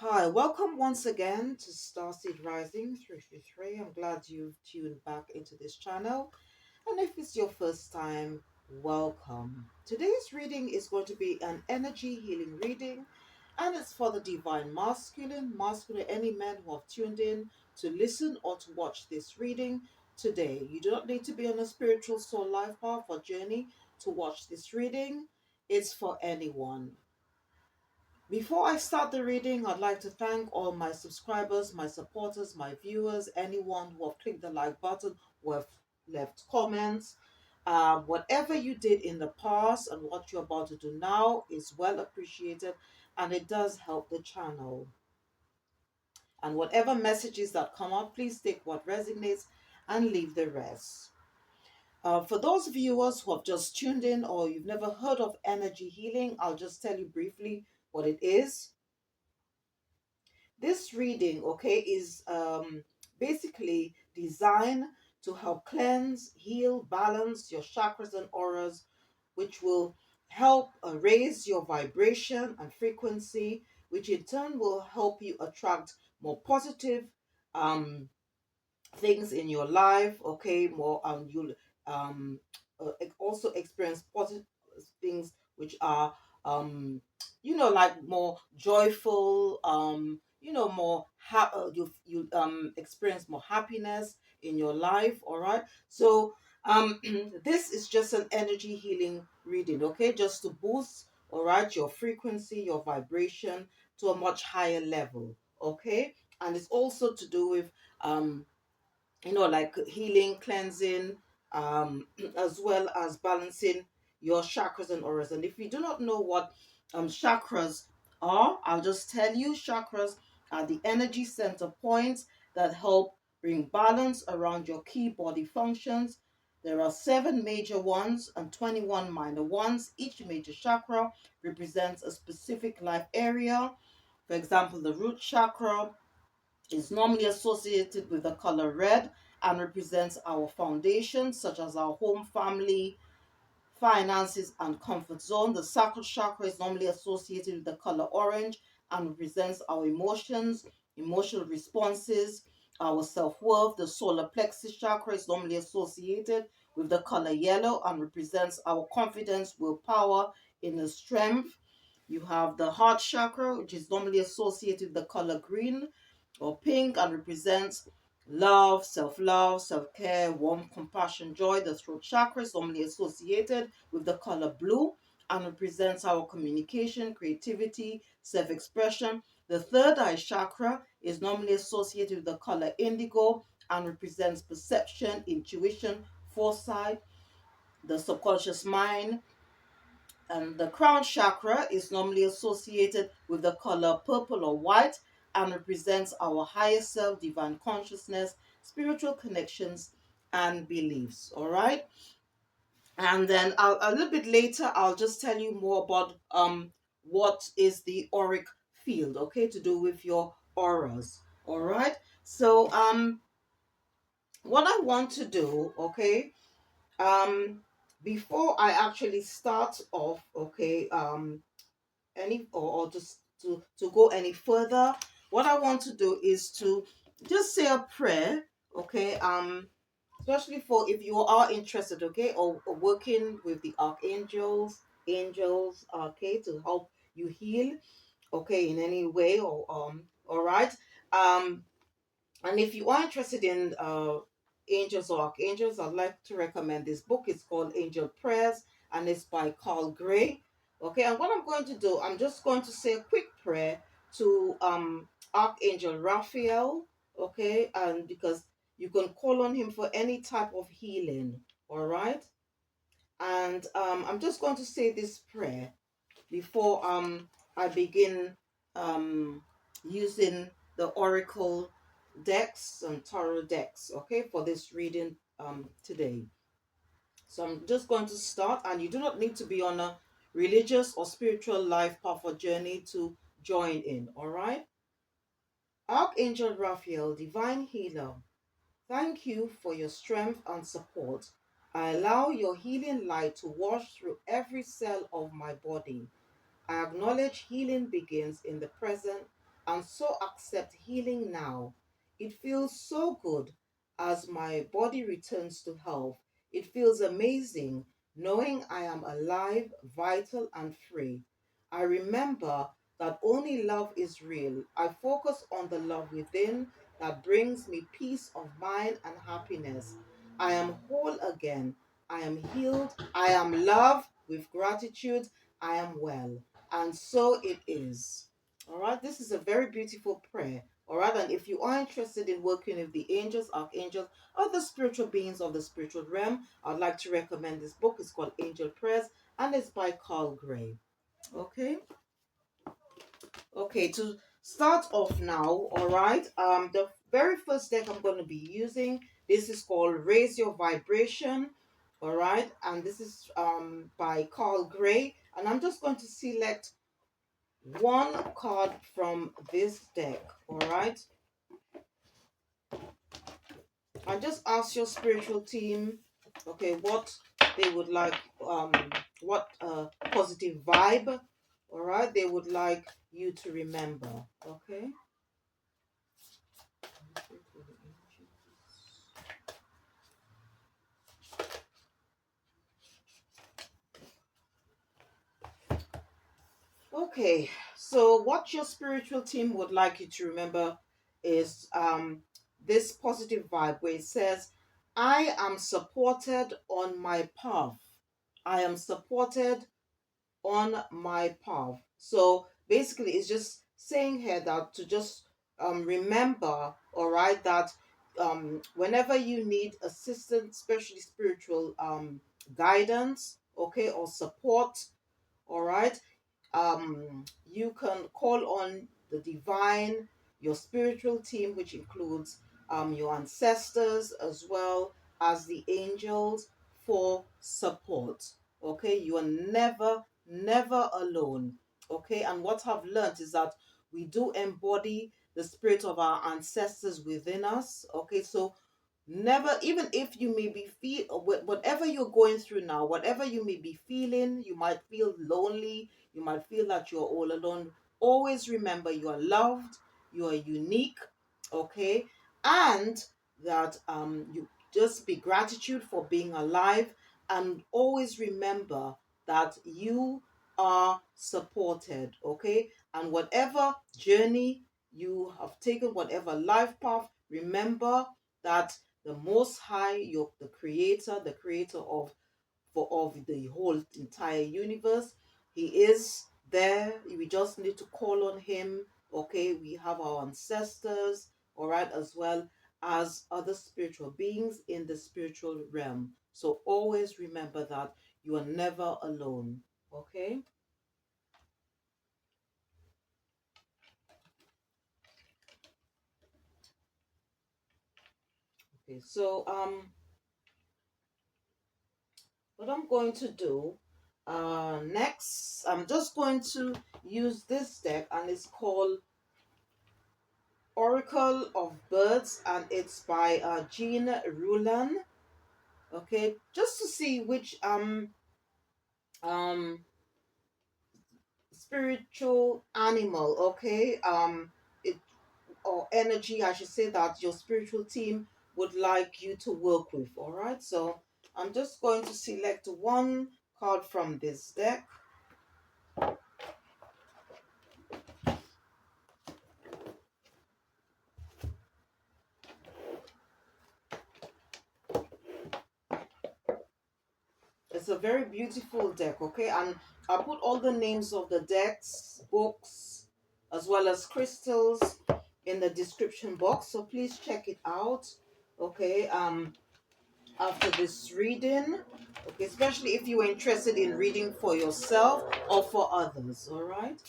Hi, welcome once again to Starseed Rising 333. I'm glad you've tuned back into this channel. And if it's your first time, welcome. Today's reading is going to be an energy healing reading, and it's for the divine masculine, any men who have tuned in to listen or to watch this reading today. You do not need to be on a spiritual soul life path or journey to watch this reading. It's for anyone. Before I start the reading, I'd like to thank all my subscribers, my supporters, my viewers, anyone who have clicked the like button, who have left comments. Whatever you did in the past and what you're about to do now is well appreciated, and it does help the channel. And whatever messages that come up, please take what resonates and leave the rest. For those viewers who have just tuned in or you've never heard of energy healing, I'll just tell you briefly what it is. This reading, okay, is basically designed to help cleanse, heal, balance your chakras and auras, which will help raise your vibration and frequency, which in turn will help you attract more positive um, things in your life. Okay, more you'll um, also experience positive things which are like more joyful, more you experience more happiness in your life. All right, so this is just an energy healing reading, okay, just to boost, all right, your frequency, your vibration to a much higher level. Okay, and it's also to do with like healing, cleansing, as well as balancing your chakras and auras. And if you do not know what chakras are, I'll just tell you chakras are the energy center points that help bring balance around your key body functions. There are 7 major ones and 21 minor ones. Each major chakra represents a specific life area. For example, the root chakra is normally associated with the color red and represents our foundations, such as our home, family, finances, and comfort zone. The sacral chakra is normally associated with the color orange and represents our emotions, emotional responses, our self worth. The solar plexus chakra is normally associated with the color yellow and represents our confidence, willpower, inner strength. You have the heart chakra, which is normally associated with the color green or pink and represents love, self-care, warmth, compassion, joy. The throat chakra is normally associated with the color blue and represents our communication, creativity, self-expression. The third eye chakra is normally associated with the color indigo and represents perception, intuition, foresight, the subconscious mind. And the crown chakra is normally associated with the color purple or white and represents our higher self, divine consciousness, spiritual connections, and beliefs. All right. And then a little bit later, I'll just tell you more about what is the auric field, okay, to do with your auras. All right. So what I want to do, okay, um, before I actually start off, okay, any or just to go any further, what I want to do is to just say a prayer, okay, especially for if you are interested, okay, or working with the angels, okay, to help you heal, okay, in any way, or all right, um and if you are interested in angels or archangels, I'd like to recommend this book. It's called Angel Prayers and it's by Carl Gray. Okay, and what I'm going to do, I'm just going to say a quick prayer to Archangel Raphael. Okay, and because you can call on him for any type of healing. All right, and I'm just going to say this prayer before I begin um using the oracle decks and tarot decks, okay, for this reading today. So I'm just going to start, and you do not need to be on a religious or spiritual life path or journey to join in. All right. Archangel Raphael, divine healer, thank you for your strength and support. I allow your healing light to wash through every cell of my body. I acknowledge healing begins in the present and so accept healing now. It feels so good as my body returns to health. It feels amazing knowing I am alive, vital, and free. I remember that only love is real. I focus on the love within that brings me peace of mind and happiness. I am whole again. I am healed. I am loved with gratitude. I am well. And so it is. All right, this is a very beautiful prayer. All right, and if you are interested in working with the angels, archangels, other spiritual beings of the spiritual realm, I'd like to recommend this book. It's called Angel Prayers and it's by Carl Gray. Okay. Okay, to start off now, all right. The very first deck I'm going to be using, this is called Raise Your Vibration, all right, and this is by Carl Gray, and I'm just going to select one card from this deck, all right. I just ask your spiritual team, okay, what they would like, what positive vibe, all right, they would like you to remember, okay. Okay, so what your spiritual team would like you to remember is this positive vibe where it says, I am supported on my path. I am supported on my path. So basically, it's just saying here that to just remember, all right, that whenever you need assistance, especially spiritual guidance, okay, or support, all right, you can call on the divine, your spiritual team, which includes your ancestors as well as the angels for support. Okay, you are never alone. Okay, and what I've learned is that we do embody the spirit of our ancestors within us. Okay, so never, even if you may be whatever you're going through now, whatever you may be feeling, you might feel lonely, you might feel that you're all alone, always remember you are loved, you are unique, okay, and that you just be gratitude for being alive, and always remember that you are supported, okay, and whatever journey you have taken, whatever life path, remember that the Most High, your the creator of the whole entire universe, He is there. We just need to call on Him. Okay, we have our ancestors, all right, as well as other spiritual beings in the spiritual realm. So always remember that you are never alone. Okay. Okay. So what I'm going to do next, I'm just going to use this deck, and it's called Oracle of Birds, and it's by Jean Rulan. Okay, just to see which um spiritual animal, okay, it or energy, I should say, that your spiritual team would like you to work with. All right, so I'm just going to select one card from this deck. It's a very beautiful deck, okay? And I'll put all the names of the decks, books, as well as crystals in the description box. So please check it out, okay? After this reading, okay, especially if you are interested in reading for yourself or for others, all right?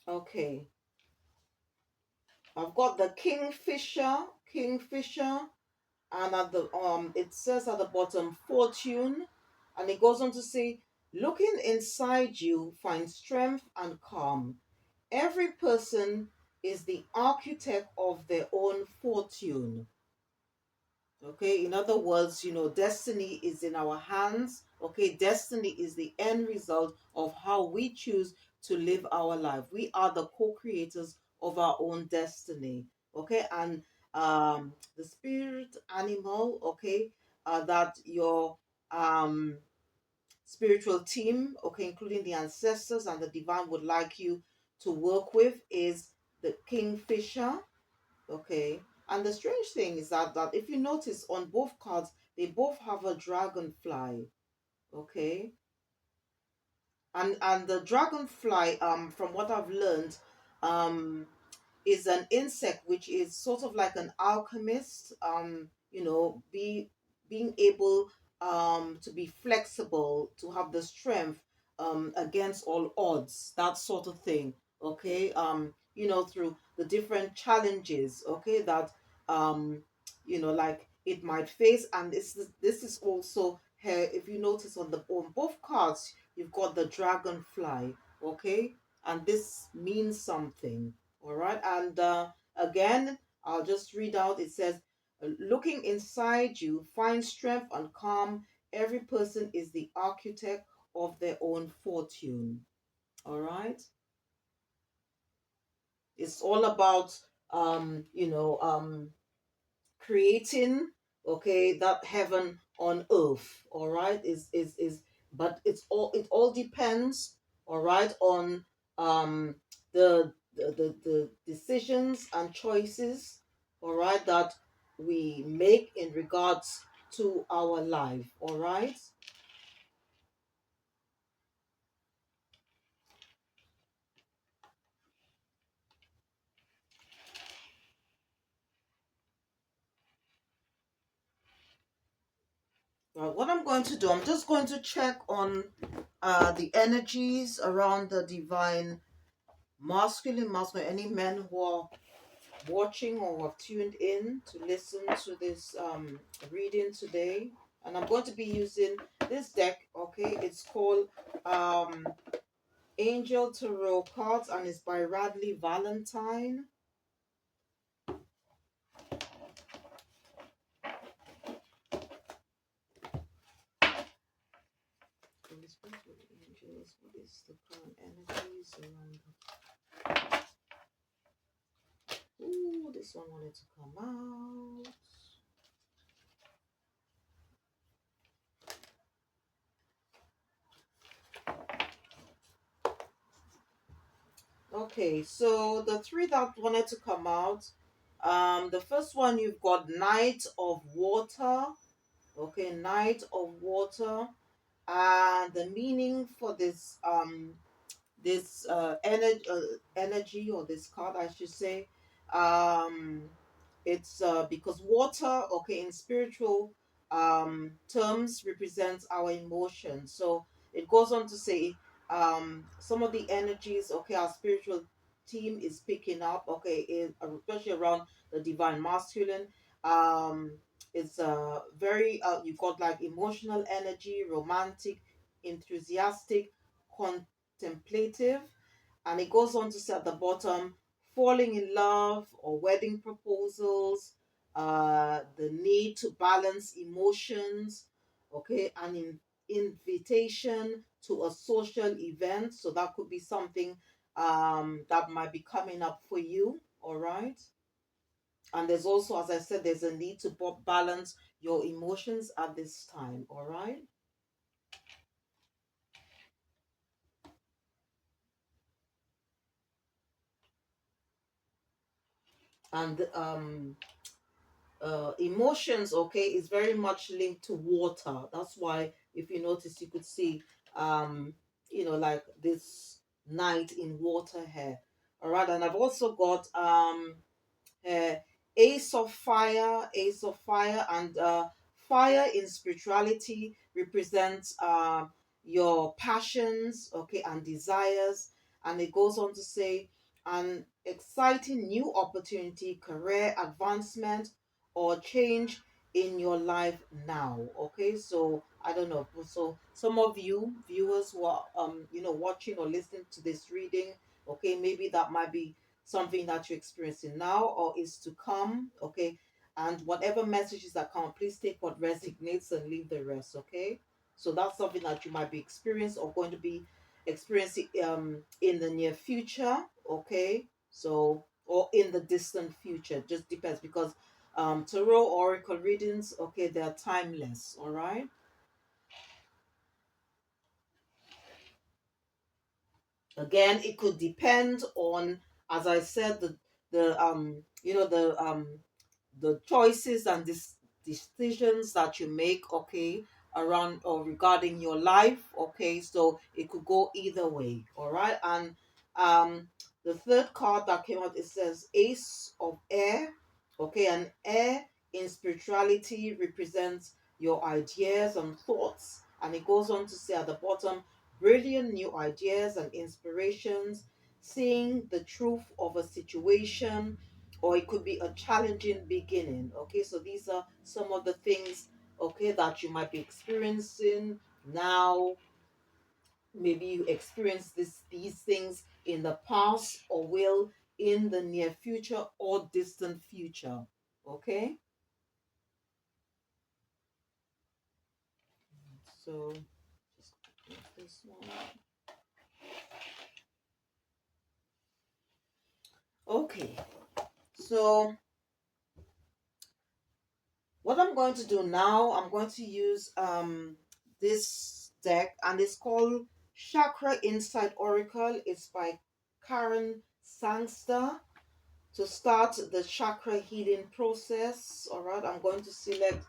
Okay. I've got the Kingfisher, Kingfisher, And at the it says at the bottom fortune, and it goes on to say, looking inside you find strength and calm. Every person is the architect of their own fortune. Okay, in other words, destiny is in our hands. Okay, destiny is the end result of how we choose to live our life. We are the co-creators of our own destiny. Okay, and the spirit animal, okay, that your spiritual team, okay, including the ancestors and the divine would like you to work with is the kingfisher. Okay. And the strange thing is that if you notice on both cards, they both have a dragonfly. Okay. And the dragonfly, from what I've learned, um, is an insect which is sort of like an alchemist, being able to be flexible, to have the strength against all odds, that sort of thing. Okay, through the different challenges, okay, that like it might face. And this is also here, if you notice on both cards, you've got the dragonfly. Okay, and this means something. All right. And again, I'll just read out. It says, looking inside you, find strength and calm. Every person is the architect of their own fortune. All right. It's all about, creating, okay, that heaven on earth. All right, is but it all depends, all right, on the decisions and choices, all right, that we make in regards to our life. All right. What I'm going to do, I'm just going to check on the energies around the divine masculine, any men who are watching or have tuned in to listen to this reading today. And I'm going to be using this deck. Okay, it's called um Angel Tarot Cards, and it's by Radley Valentine. Angels, what is the current energies around? Ooh, this one wanted to come out. Okay, so the three that wanted to come out, the first one, you've got Knight of Water. Okay, Knight of Water. And the meaning for this energy, or this card, I should say, um it's because water, okay, in spiritual terms, represents our emotions. So it goes on to say, some of the energies, okay, our spiritual team is picking up, okay, especially around the divine masculine. It's very you got like emotional energy, romantic, enthusiastic, contemplative. And it goes on to say at the bottom, falling in love or wedding proposals, the need to balance emotions, okay, and invitation to a social event. So that could be something that might be coming up for you. All right. And there's also, as I said, there's a need to balance your emotions at this time. All right. And emotions, okay, is very much linked to water. That's why, if you notice, you could see um like this knight in water here. All right. And I've also got uh, Ace of Fire, and fire in spirituality represents your passions, okay, and desires. And it goes on to say, an exciting new opportunity, career advancement, or change in your life now. Okay, so I don't know. So some of you viewers who are watching or listening to this reading, okay, maybe that might be something that you're experiencing now or is to come. Okay, and whatever messages that come, please take what resonates and leave the rest. Okay, so that's something that you might be experiencing or going to be experiencing in the near future. Okay, so or in the distant future, just depends, because tarot oracle readings, okay, they're timeless. All right, again, it could depend on, as I said, the choices and decisions that you make, okay, around or regarding your life, okay, so it could go either way. All right, and um the third card that came out, it says Ace of Air. Okay, and air in spirituality represents your ideas and thoughts, and it goes on to say at the bottom, brilliant new ideas and inspirations, seeing the truth of a situation, or it could be a challenging beginning. Okay, so these are some of the things, okay, that you might be experiencing now. Maybe you experienced these things in the past or will in the near future or distant future. Okay, so just click this one. Okay, so what I'm going to do now, I'm going to use this deck, and it's called Chakra Insight Oracle. It's by Karen Sangster. To start the chakra healing process, all right, I'm going to select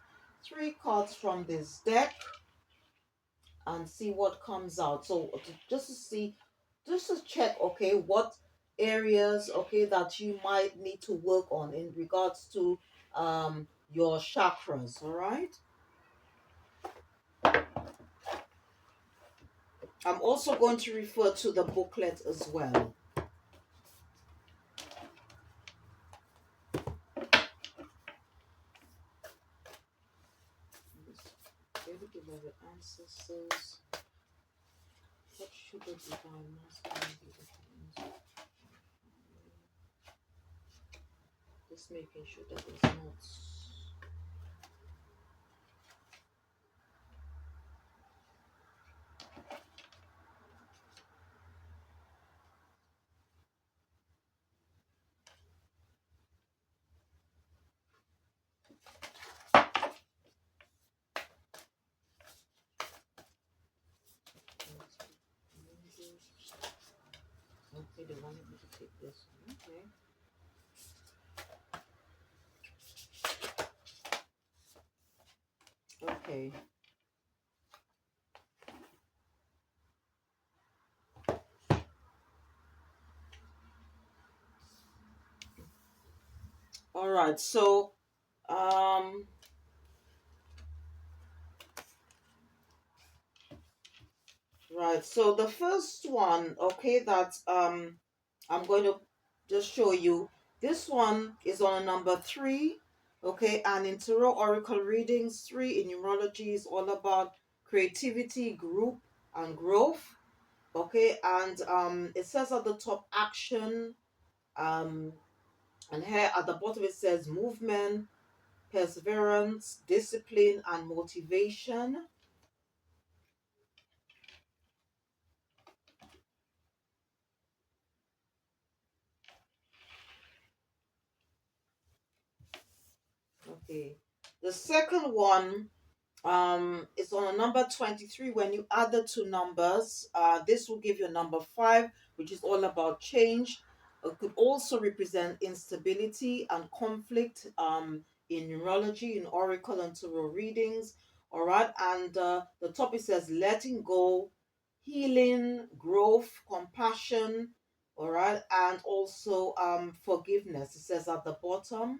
3 cards from this deck and see what comes out. So just to see, just to check, okay, what areas, okay, that you might need to work on in regards to your chakras. All right, I'm also going to refer to the booklet as well. Baby beloved ancestors, what should the divine masculine be looking? Just making sure that it's not. Okay, they wanted me to take this one. Okay. Okay. All right. So, um, right. So the first one, okay, that I'm going to just show you. This one is on number 3, okay, and in tarot oracle readings, 3 in numerology is all about creativity, group, and growth. Okay, and it says at the top action, um, and here at the bottom it says movement, perseverance, discipline, and motivation. Okay, the second one is on a number 23. When you add the 2 numbers, this will give you a number 5, which is all about change. It could also represent instability and conflict in numerology, in oracle and tarot readings. All right, and the topic says letting go, healing, growth, compassion. All right, and also forgiveness. It says at the bottom.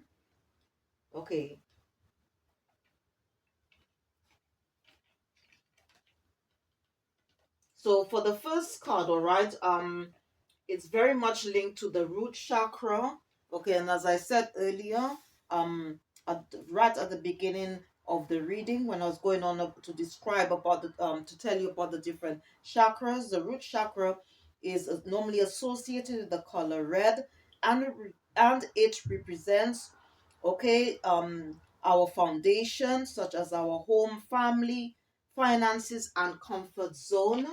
Okay, so for the first card, all right, it's very much linked to the root chakra. Okay, and as I said earlier, um, right at the beginning of the reading when I was going on to describe about the to tell you about the different chakras. The root chakra is normally associated with the color red, and it represents, okay, our foundation, such as our home, family, finances, and comfort zone.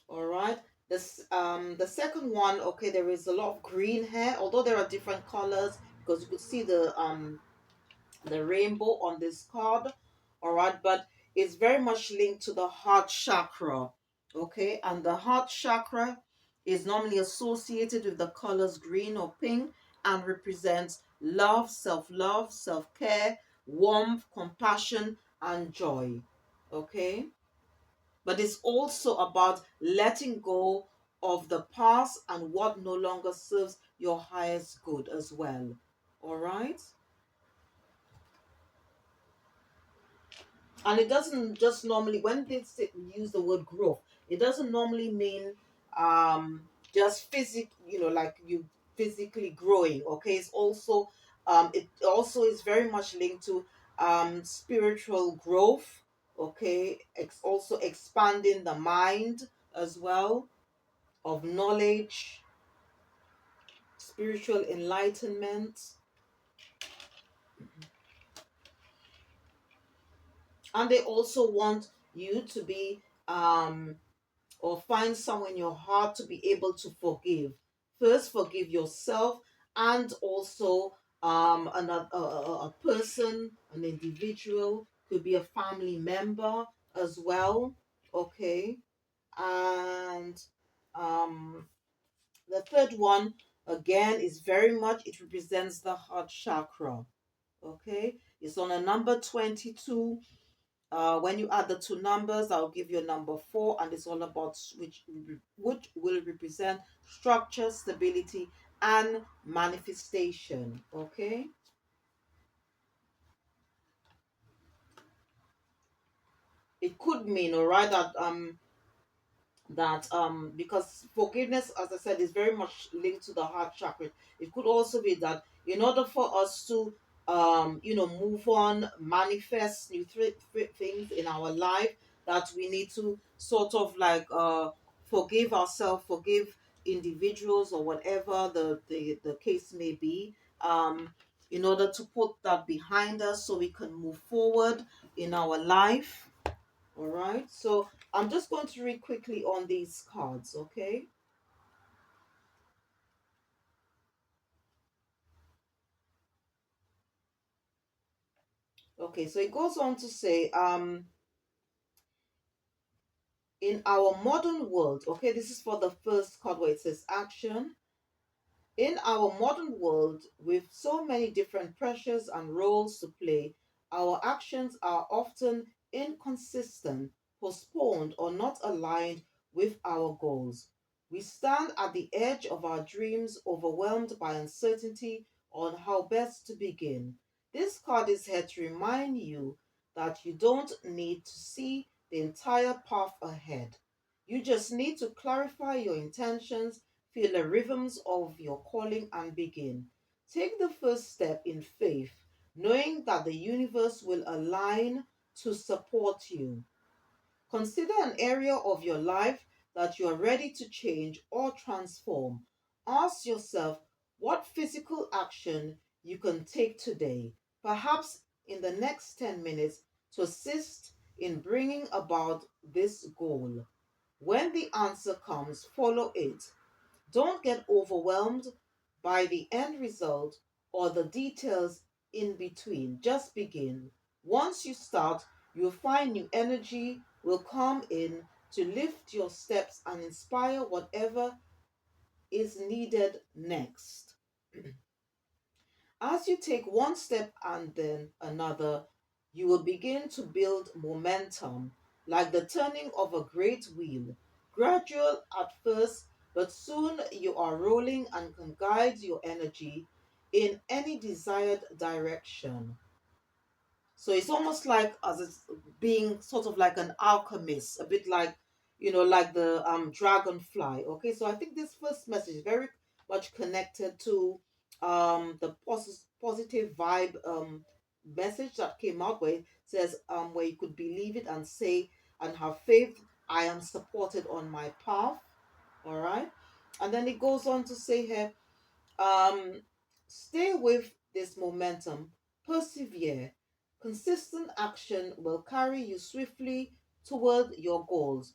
All right. The second one, okay, there is a lot of green here, although there are different colors because you could see the rainbow on this card. All right, but it's very much linked to the heart chakra. Okay, and the heart chakra is normally associated with the colors green or pink and represents love, self-love, self-care, warmth, compassion, and joy. Okay, but it's also about letting go of the past and what no longer serves your highest good as well. All right. And it doesn't just normally, when they use the word growth, it doesn't normally mean just like you physically growing. Okay, it's also it also is very much linked to spiritual growth. Okay, it's also expanding the mind as well, of knowledge, spiritual enlightenment. And they also want you to be or find someone in your heart to be able to forgive. First, forgive yourself, and also a person, an individual, could be a family member as well. Okay, and um, the third one again is very much, it represents the heart chakra. Okay, it's on a number 22. When you add the two numbers, I'll give you a number four, and it's all about which will represent structure, stability, and manifestation. Okay, it could mean, all right, that because forgiveness, as I said, is very much linked to the heart chakra. It could also be that in order for us to move on, manifest new things in our life, that we need to sort of like forgive ourselves, forgive individuals, or whatever the case may be, in order to put that behind us so we can move forward in our life. All right, so I'm just going to read quickly on these cards, okay? Okay, so it goes on to say, in our modern world, okay, this is for the first card where it says action. In our modern world, with so many different pressures and roles to play, our actions are often inconsistent, postponed, or not aligned with our goals. We stand at the edge of our dreams, overwhelmed by uncertainty on how best to begin. This card is here to remind you that you don't need to see the entire path ahead. You just need to clarify your intentions, feel the rhythms of your calling, and begin. Take the first step in faith, knowing that the universe will align to support you. Consider an area of your life that you are ready to change or transform. Ask yourself what physical action you can take today, perhaps in the next 10 minutes, to assist in bringing about this goal. When the answer comes, follow it. Don't get overwhelmed by the end result or the details in between. Just begin. Once you start, you'll find new energy will come in to lift your steps and inspire whatever is needed next. As you take one step and then another, you will begin to build momentum, like the turning of a great wheel. Gradual at first, but soon you are rolling and can guide your energy in any desired direction. So it's almost like as it's being sort of like an alchemist, a bit like like the dragonfly. Okay, so I think this first message is very much connected to the positive vibe message that came out, where it says where you could believe it and say and have faith, I am supported on my path. All right. And then it goes on to say here, um, stay with this momentum, persevere. Consistent action will carry you swiftly toward your goals.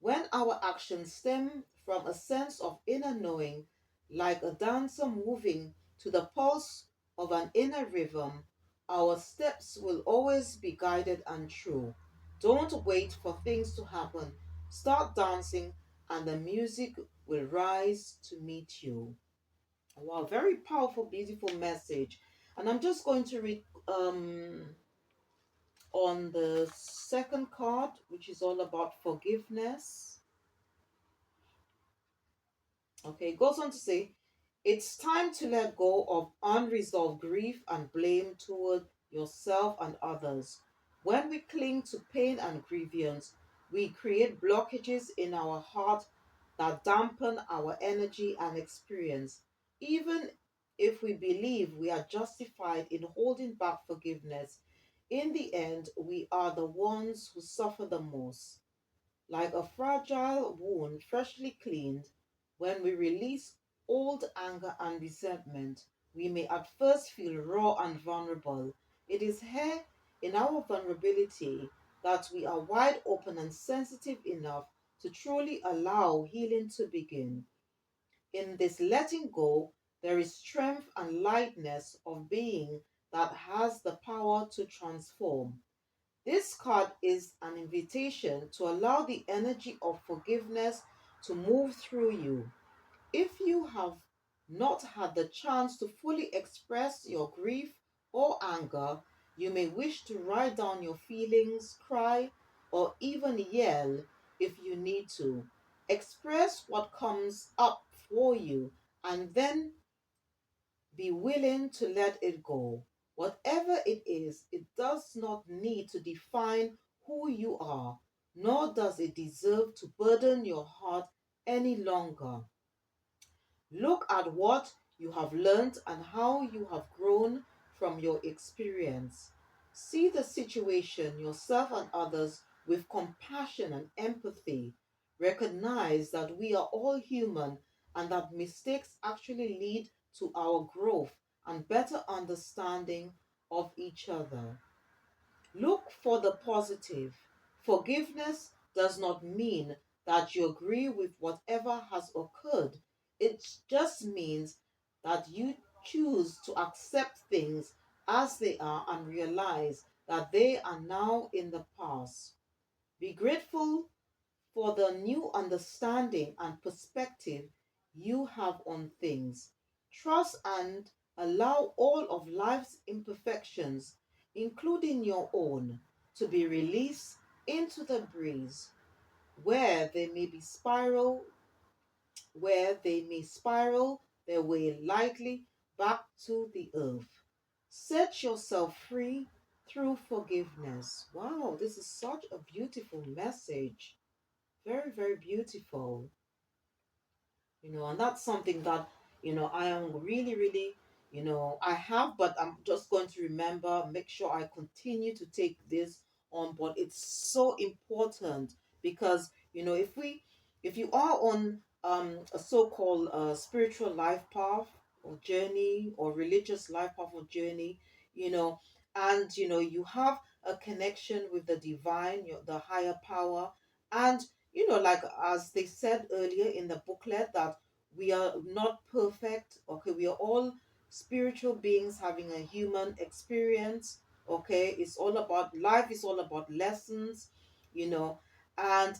When our actions stem from a sense of inner knowing, like a dancer moving to the pulse of an inner rhythm, our steps will always be guided and true. Don't wait for things to happen. Start dancing, and the music will rise to meet you. Wow, very powerful, beautiful message. And I'm just going to read on the second card, which is all about forgiveness. Okay, it goes on to say, it's time to let go of unresolved grief and blame toward yourself and others. When we cling to pain and grievance, we create blockages in our heart that dampen our energy and experience. Even if we believe we are justified in holding back forgiveness, in the end, we are the ones who suffer the most. Like a fragile wound freshly cleaned, when we release old anger and resentment, we may at first feel raw and vulnerable. It is here in our vulnerability that we are wide open and sensitive enough to truly allow healing to begin. In this letting go, there is strength and lightness of being that has the power to transform. This card is an invitation to allow the energy of forgiveness to move through you. If you have not had the chance to fully express your grief or anger, you may wish to write down your feelings, cry, or even yell if you need to. Express what comes up for you and then be willing to let it go. Whatever it is, it does not need to define who you are, nor does it deserve to burden your heart any longer. Look at what you have learned and how you have grown from your experience. See the situation, yourself and others, with compassion and empathy. Recognize that we are all human and that mistakes actually lead to our growth and better understanding of each other. Look for the positive. Forgiveness does not mean that you agree with whatever has occurred. It just means that you choose to accept things as they are and realize that they are now in the past. Be grateful for the new understanding and perspective you have on things. Trust and allow all of life's imperfections, including your own, to be released into the breeze, where they may be spiral, where they may spiral their way lightly back to the earth. Set yourself free through forgiveness. Wow, this is such a beautiful message. Very, very beautiful. And that's something that, I am really, really, I have, but I'm just going to remember, make sure I continue to take this on board. It's so important because, if you are on a so-called spiritual life path or journey or religious life path or journey, you know, and, you have a connection with the divine, the higher power, and like as they said earlier in the booklet, that we are not perfect. Okay, we are all spiritual beings having a human experience. Okay, it's all about life, is all about lessons, you know, and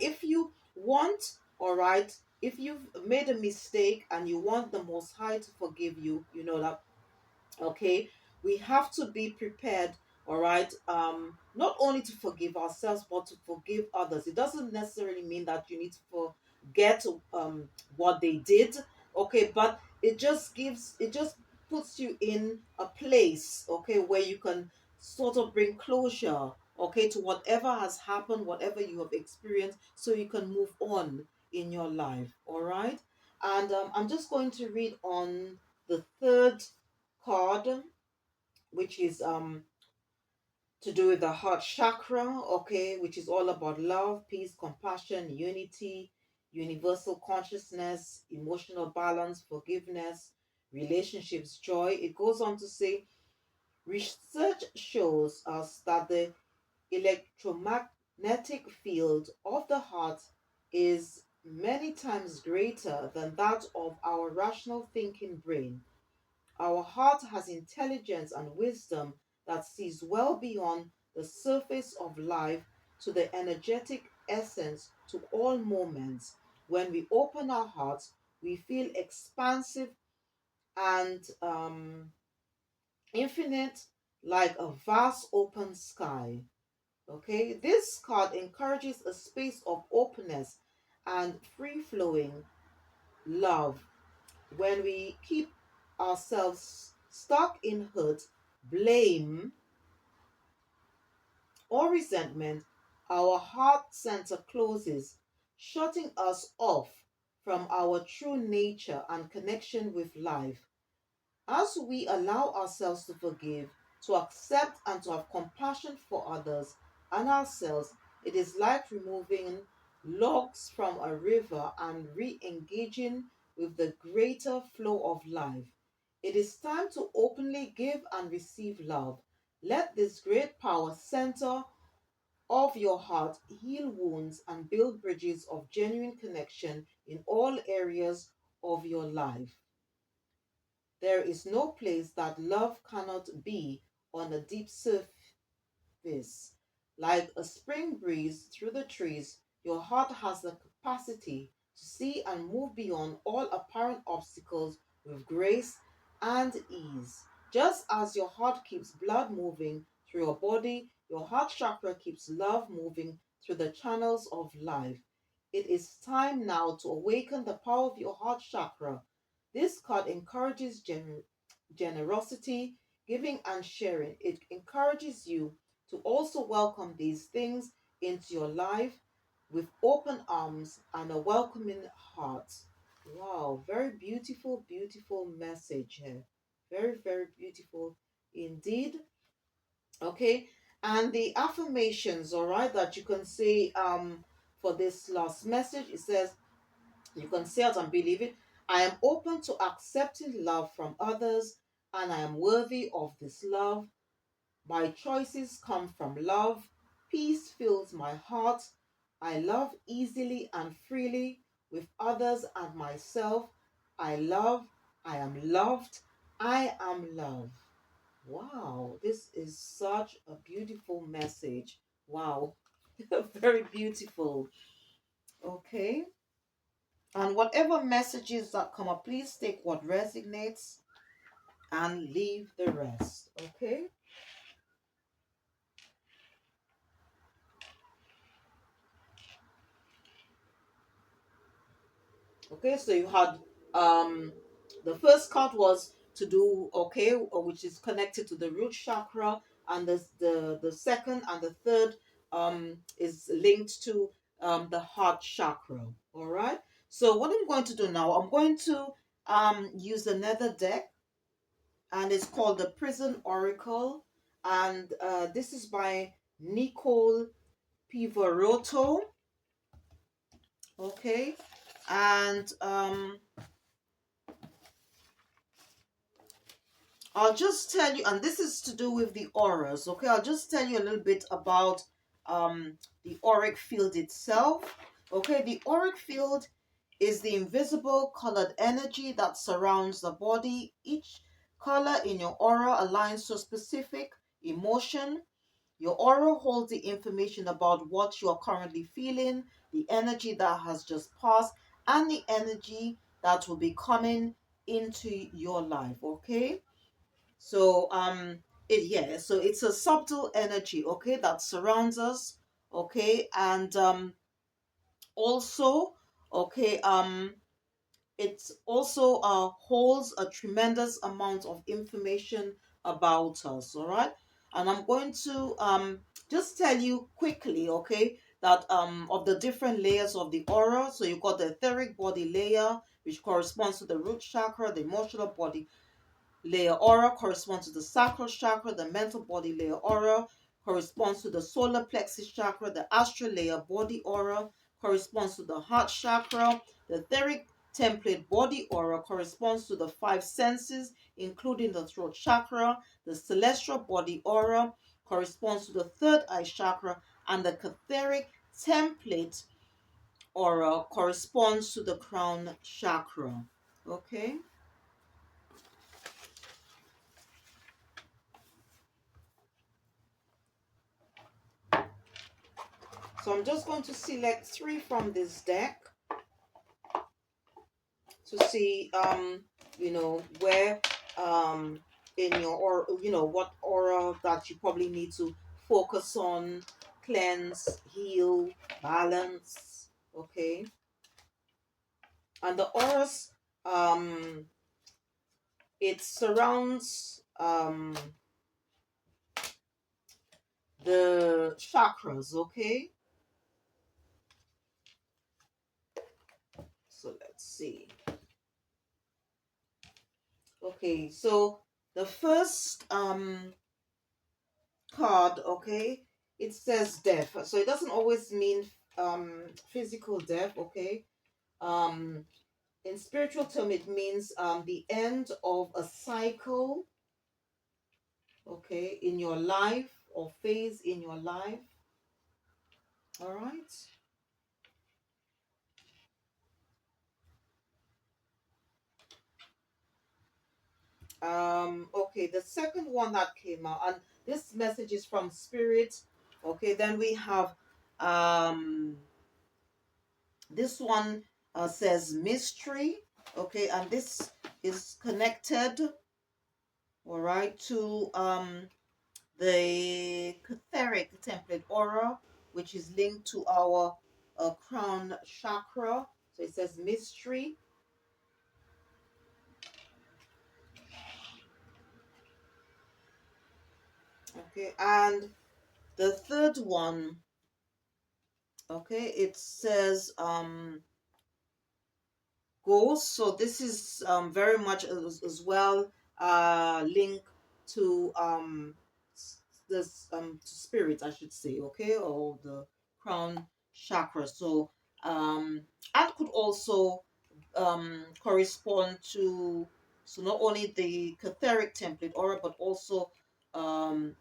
if you want, all right, if you've made a mistake and you want the Most High to forgive you, that okay, we have to be prepared, all right, not only to forgive ourselves but to forgive others. It doesn't necessarily mean that you need to forget what they did, okay, but it just puts you in a place, okay, where you can sort of bring closure, okay, to whatever has happened, whatever you have experienced, so you can move on in your life, all right. And I'm just going to read on the third card, which is to do with the heart chakra, okay, which is all about love, peace, compassion, unity, universal consciousness, emotional balance, forgiveness, relationships, joy. It goes on to say research shows us that the electromagnetic field of the heart is many times greater than that of our rational thinking brain. Our heart has intelligence and wisdom that sees well beyond the surface of life to the energetic essence to all moments. When we open our hearts, we feel expansive and infinite, like a vast open sky. Okay, this card encourages a space of openness and free flowing love. When we keep ourselves stuck in hurt, blame, or resentment, our heart center closes, shutting us off from our true nature and connection with life. As we allow ourselves to forgive, to accept, and to have compassion for others and ourselves, it is like removing logs from a river and re engaging with the greater flow of life. It is time to openly give and receive love. Let this great power center of your heart heal wounds and build bridges of genuine connection in all areas of your life. There is no place that love cannot be on a deep surface. Like a spring breeze through the trees, your heart has the capacity to see and move beyond all apparent obstacles with grace and ease. Just as your heart keeps blood moving through your body, your heart chakra keeps love moving through the channels of life. It is time now to awaken the power of your heart chakra. This card encourages generosity, giving, and sharing. It encourages you to also welcome these things into your life with open arms and a welcoming heart. Wow, very beautiful, beautiful message here. Very, very beautiful indeed. Okay, and the affirmations, all right, that you can say for this last message, it says, you can say it and believe it. I am open to accepting love from others, and I am worthy of this love. My choices come from love. Peace fills my heart. I love easily and freely with others and myself. I love. I am loved. I am love. Wow, this is such a beautiful message. Wow, very beautiful. Okay. And whatever messages that come up, please take what resonates and leave the rest. Okay. Okay. So you had um the first card was to do okay, which is connected to the root chakra, and the second and the third is linked to the heart chakra. All right. So what I'm going to do now, I'm going to use another deck, and it's called the Prison Oracle, and this is by Nicole Pivaroto. Okay, and I'll just tell you, and this is to do with the auras. Okay, I'll just tell you a little bit about the auric field itself. Okay, the auric field is the invisible colored energy that surrounds the body. Each color in your aura aligns to a specific emotion. Your aura holds the information about what you are currently feeling, the energy that has just passed, and the energy that will be coming into your life. Okay, so so it's a subtle energy, okay, that surrounds us. Okay, and also, okay, it also holds a tremendous amount of information about us, all right. And I'm going to just tell you quickly, okay, that of the different layers of the aura. So you've got the etheric body layer, which corresponds to the root chakra, the emotional body. layer aura corresponds to the sacral chakra. The mental body layer aura corresponds to the solar plexus chakra. The astral layer body aura corresponds to the heart chakra. The etheric template body aura corresponds to the five senses, including the throat chakra. The celestial body aura corresponds to the third eye chakra, and the etheric template aura corresponds to the crown chakra. Okay. So I'm just going to select three from this deck to see, where um, in your, or what aura that you probably need to focus on, cleanse, heal, balance. Okay. And the auras, it surrounds the chakras. Okay. So let's see. Okay, so the first card, okay, it says death. So it doesn't always mean physical death, okay? Um in spiritual term it means the end of a cycle, okay, in your life or phase in your life. All right. Okay, the second one that came out, and this message is from spirit. Okay, then we have this one says mystery. Okay, and this is connected, all right, to the etheric template aura, which is linked to our crown chakra. So it says mystery. Okay, and the third one, okay, it says goals. So this is very much as well linked to this spirit, I should say, okay, or the crown chakra. So and could also correspond to, so not only the etheric template aura, but also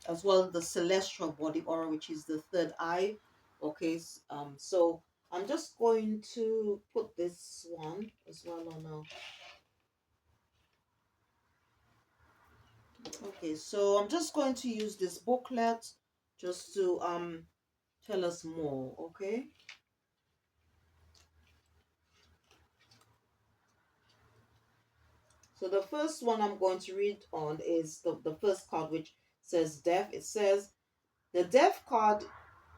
as well the celestial body aura, which is the third eye. Okay, so I'm just going to put this one as well on now. Okay, so I'm just going to use this booklet just to tell us more, okay? So the first one I'm going to read on is the first card, which says death. It says the death card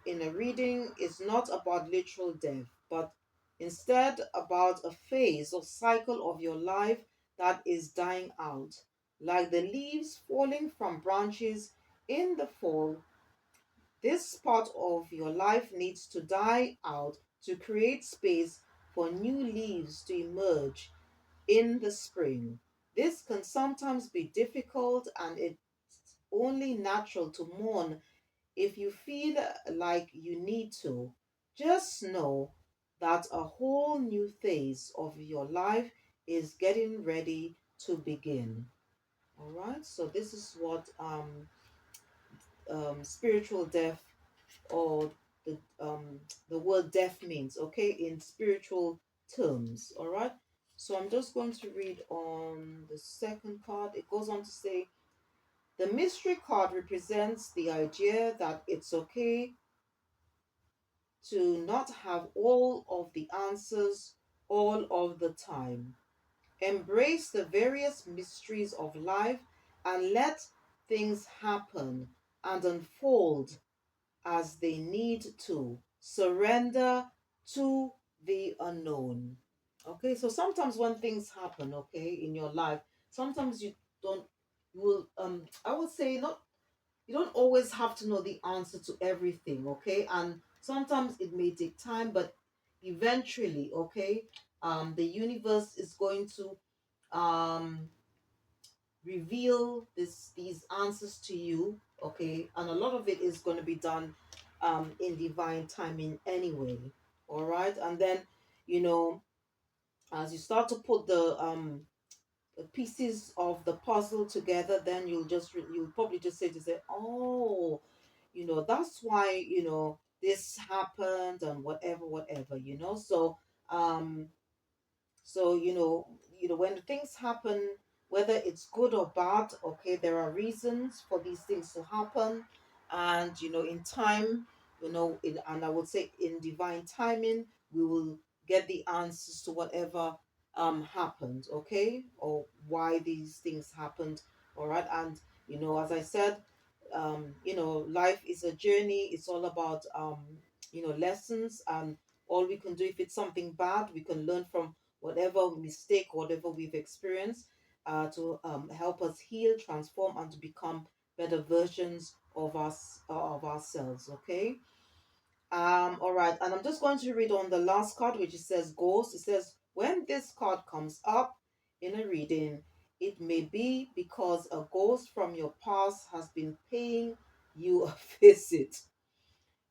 in a reading is not about literal death, but instead about a phase or cycle of your life that is dying out. Like the leaves falling from branches in the fall, this part of your life needs to die out to create space for new leaves to emerge in the spring. This can sometimes be difficult, and it's only natural to mourn if you feel like you need to. Just know that a whole new phase of your life is getting ready to begin. All right, so this is what spiritual death, or the word death means, okay, in spiritual terms. All right, so I'm just going to read on the second card. It goes on to say, the mystery card represents the idea that it's okay to not have all of the answers all of the time. Embrace the various mysteries of life and let things happen and unfold as they need to. Surrender to the unknown. Okay, so sometimes when things happen, okay, in your life, sometimes you don't, you will, I would say, not, you don't always have to know the answer to everything, okay? And sometimes it may take time, but eventually, okay, the universe is going to um reveal these answers to you, okay? And a lot of it is going to be done in divine timing anyway. All right, and then you know as you start to put the pieces of the puzzle together, then you'll probably just say, oh, that's why this happened and whatever, um so when the things happen, whether it's good or bad, okay, there are reasons for these things to happen, and in time, and I would say in divine timing, we will get the answers to whatever happened, okay, or why these things happened. All right, and as I said, life is a journey. It's all about lessons, and all we can do, if it's something bad, we can learn from whatever mistake, whatever we've experienced, to help us heal, transform, and to become better versions of us, of ourselves. Okay. All right, and I'm just going to read on the last card, which it says ghost. It says, when this card comes up in a reading, it may be because a ghost from your past has been paying you a visit.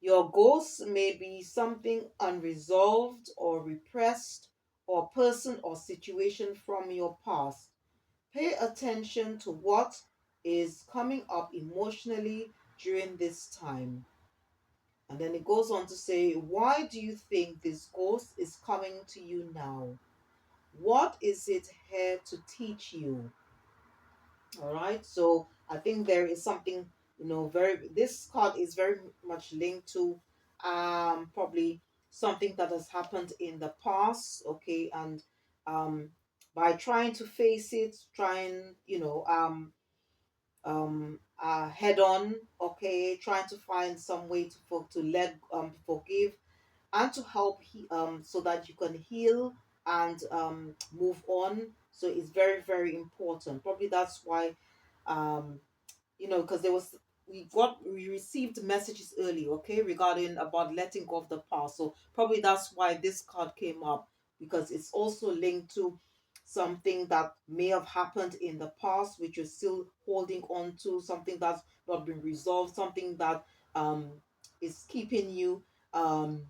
Your ghost may be something unresolved or repressed, or person or situation from your past. Pay attention to what is coming up emotionally during this time. And then it goes on to say, why do you think this ghost is coming to you now? What is it here to teach you? All right. So I think there is something, this card is very much linked to probably something that has happened in the past. Okay. And um, by trying to face it, trying, head on, okay, trying to find some way to let forgive, and to help so that you can heal and move on. So it's very, very important. Probably that's why, um, because we received messages early, okay, regarding about letting go of the past. So probably that's why this card came up, because it's also linked to something that may have happened in the past, which you're still holding on to, something that's not been resolved, something that um is keeping you um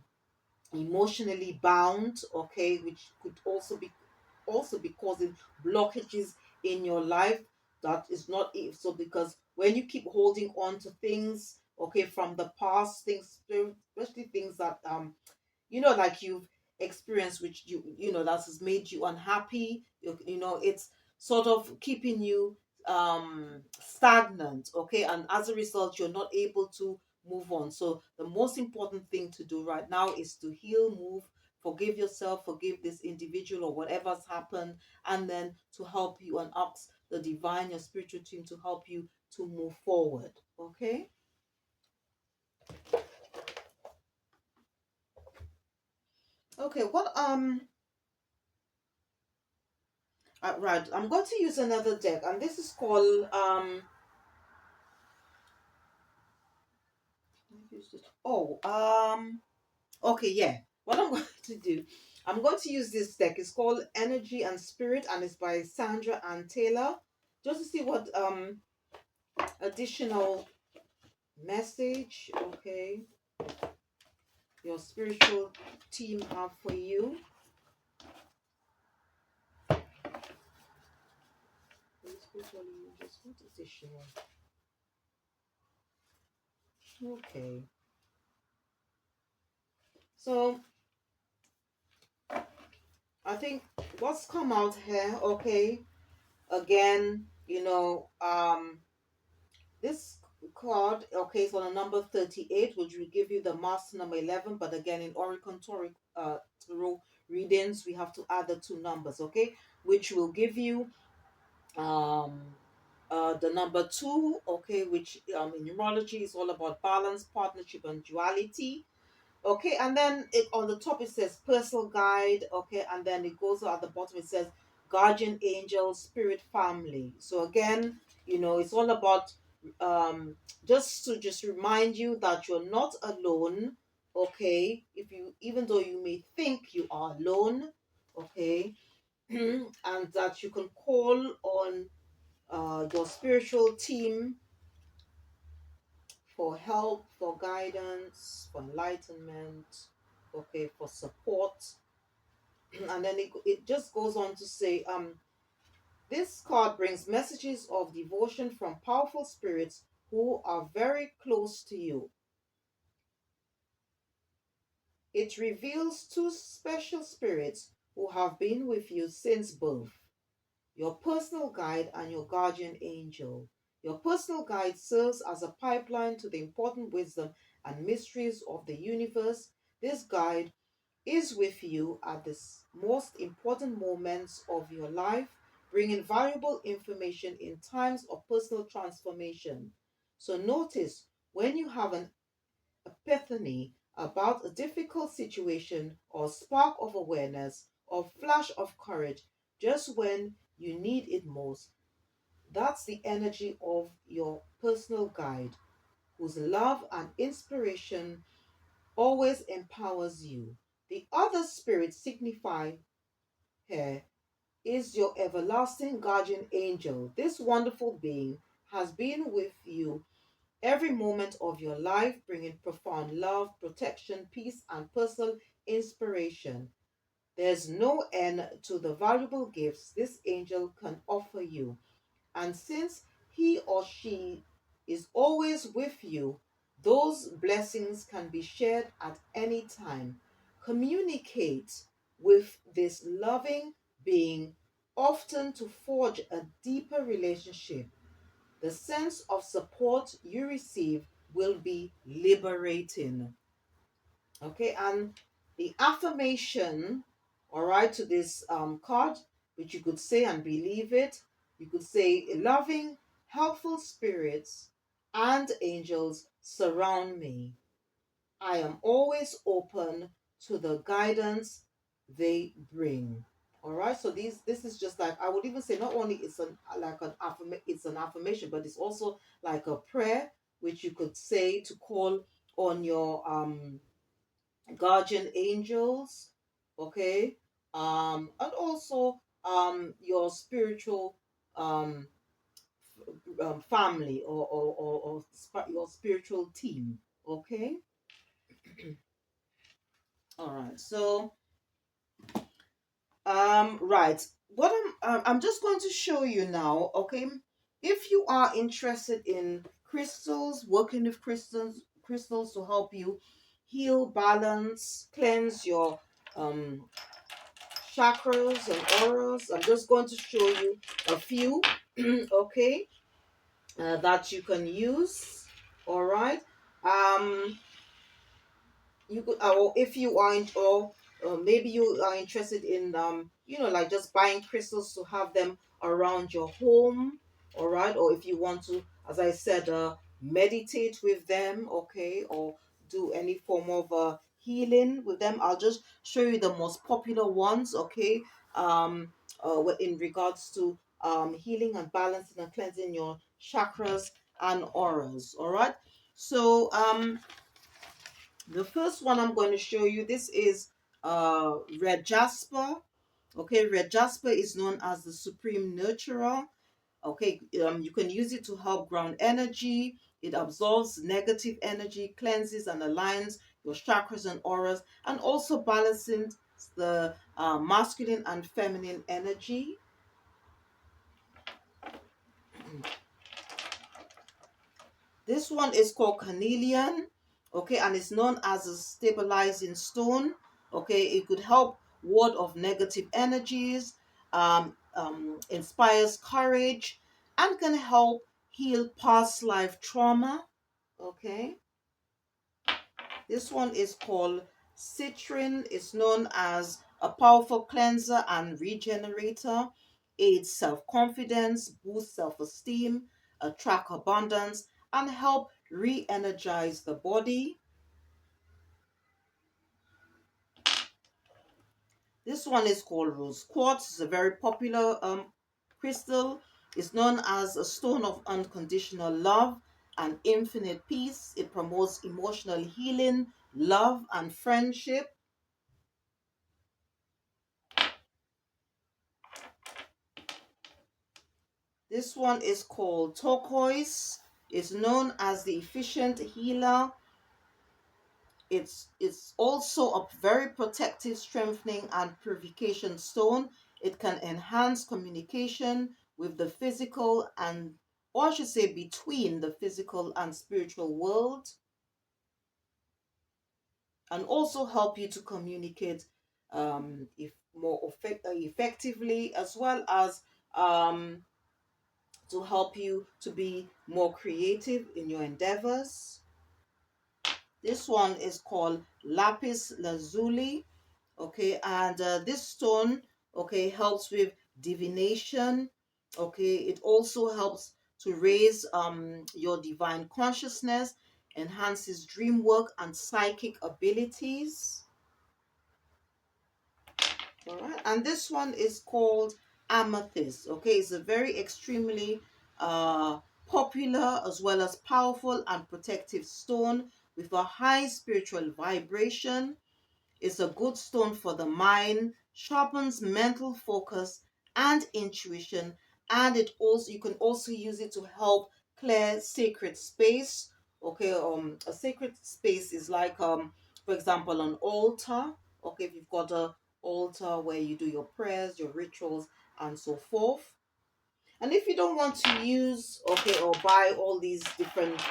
emotionally bound, okay, which could also be causing blockages in your life. That is not it. So because when you keep holding on to things, okay, from the past, things, especially things that like you've experienced, which that has made you unhappy, it's sort of keeping you stagnant, okay, and as a result you're not able to move on. So the most important thing to do right now is to heal, move, forgive yourself, forgive this individual or whatever's happened, and then to help you and ask the divine, your spiritual team, to help you to move forward. Okay. Okay, what right, I'm going to use another deck, and this is called oh okay, yeah. What I'm going to do, I'm going to use this deck. It's called Energy and Spirit, and it's by Sandra and Taylor. Just to see what additional message, okay, your spiritual team have for you. Spiritual angels, what additional? Okay. So I think what's come out here, okay, again, this card, okay, is on a number 38, which will give you the master number 11. But again, in Oracle Tarot readings, we have to add the two numbers, okay, which will give you um, the number 2, okay, which in numerology is all about balance, partnership, and duality. Okay, and then on the top it says personal guide, okay, and then it goes at the bottom, it says guardian angel, spirit family. So again, it's all about just remind you that you're not alone, okay, if you even though you may think you are alone, okay, and that you can call on your spiritual team for help, for guidance, for enlightenment, okay, for support. And then it just goes on to say, this card brings messages of devotion from powerful spirits who are very close to you. It reveals two special spirits who have been with you since birth: your personal guide and your guardian angel. Your personal guide serves as a pipeline to the important wisdom and mysteries of the universe. This guide is with you at the most important moments of your life, bringing valuable information in times of personal transformation. So notice when you have an epiphany about a difficult situation or spark of awareness or flash of courage just when you need it most. That's the energy of your personal guide, whose love and inspiration always empowers you. The other spirit signified here is your everlasting guardian angel. This wonderful being has been with you every moment of your life, bringing profound love, protection, peace, and personal inspiration. There's no end to the valuable gifts this angel can offer you. And since he or she is always with you, those blessings can be shared at any time. Communicate with this loving being, often to forge a deeper relationship. The sense of support you receive will be liberating. Okay, and the affirmation, all right, to this card, which you could say and believe it, you could say, loving, helpful spirits and angels surround me. I am always open to the guidance they bring. All right, so this is just like, I would even say, not only it's an affirmation, but it's also like a prayer which you could say to call on your guardian angels, okay, and also your spiritual um, family, or your spiritual team, okay. All right, so right, what I'm just going to show you now, okay. If you are interested in crystals, working with crystals to help you heal, balance, cleanse your um chakras and auras. I'm just going to show you a few, okay, that you can use. All right. Um, you could, or if you are in, or maybe you are interested in, like just buying crystals to have them around your home. All right. Or if you want to, as I said, meditate with them, okay, or do any form of healing with them. I'll just show you the most popular ones, okay. In regards to healing and balancing and cleansing your chakras and auras. All right. So the first one I'm going to show you, this is red jasper. Okay, red jasper is known as the supreme nurturer. Okay, you can use it to help ground energy. It absorbs negative energy, cleanses and aligns your chakras and auras, and also balancing the masculine and feminine energy. This one is called carnelian, okay, and it's known as a stabilizing stone. Okay, it could help ward off negative energies, inspires courage, and can help heal past life trauma. Okay, this one is called citrin. It's known as a powerful cleanser and regenerator. Aids self-confidence, boosts self-esteem, attract abundance, and help re-energize the body. This one is called rose quartz. It's a very popular crystal. It's known as a stone of unconditional love and infinite peace. It promotes emotional healing, love, and friendship. This one is called turquoise. It's known as the efficient healer. It's also a very protective, strengthening, and purification stone. It can enhance communication with the physical and, or I should say, between the physical and spiritual world, and also help you to communicate if more effectively, as well as to help you to be more creative in your endeavors. This one is called lapis lazuli. Okay, and this stone, okay, helps with divination. Okay, it also helps to raise your divine consciousness, enhances dream work and psychic abilities. All right, and this one is called amethyst. Okay, it's a very extremely popular as well as powerful and protective stone with a high spiritual vibration. It's a good stone for the mind, sharpens mental focus and intuition, and it also, you can also use it to help clear sacred space. Okay, a sacred space is like for example an altar. Okay, if you've got a altar where you do your prayers, your rituals, and so forth. And if you don't want to use, okay, or buy all these different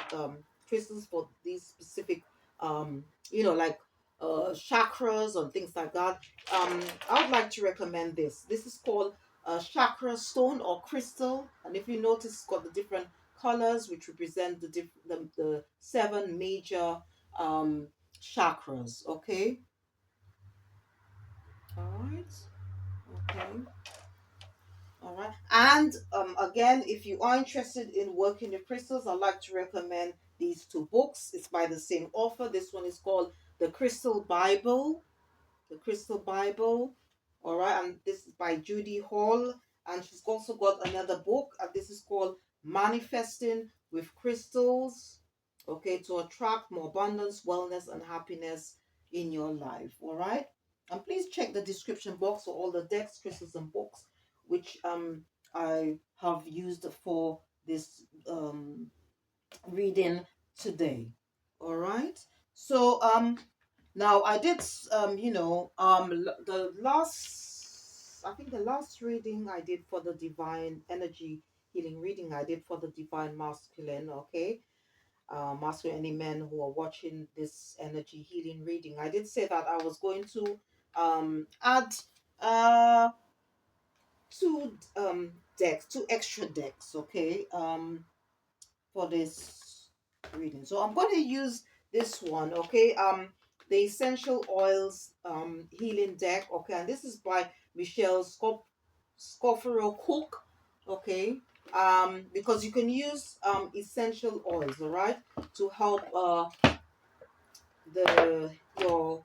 crystals for these specific, um, like chakras and things like that, I would like to recommend this. This is called a chakra stone or crystal. And if you notice, it's got the different colors which represent the seven major um, chakras. Okay. All right. Okay. All right. And again, if you are interested in working with crystals, I'd like to recommend these two books. It's by the same author. This one is called The Crystal Bible. The Crystal Bible. All right. And this is by Judy Hall. And she's also got another book. And this is called Manifesting with Crystals. Okay. To attract more abundance, wellness, and happiness in your life. All right. And please check the description box for all the decks, crystals, and books which I have used for this reading today. All right. So now I did the last, I think the last reading I did for the divine energy healing reading I did for the divine masculine. Okay. Masculine, any men who are watching this energy healing reading, I did say that I was going to add uh two extra decks, okay, for this reading. So I'm going to use this one, okay, the essential oils healing deck, okay, and this is by Michelle Scoffero Cook, okay, because you can use essential oils, all right, to help the your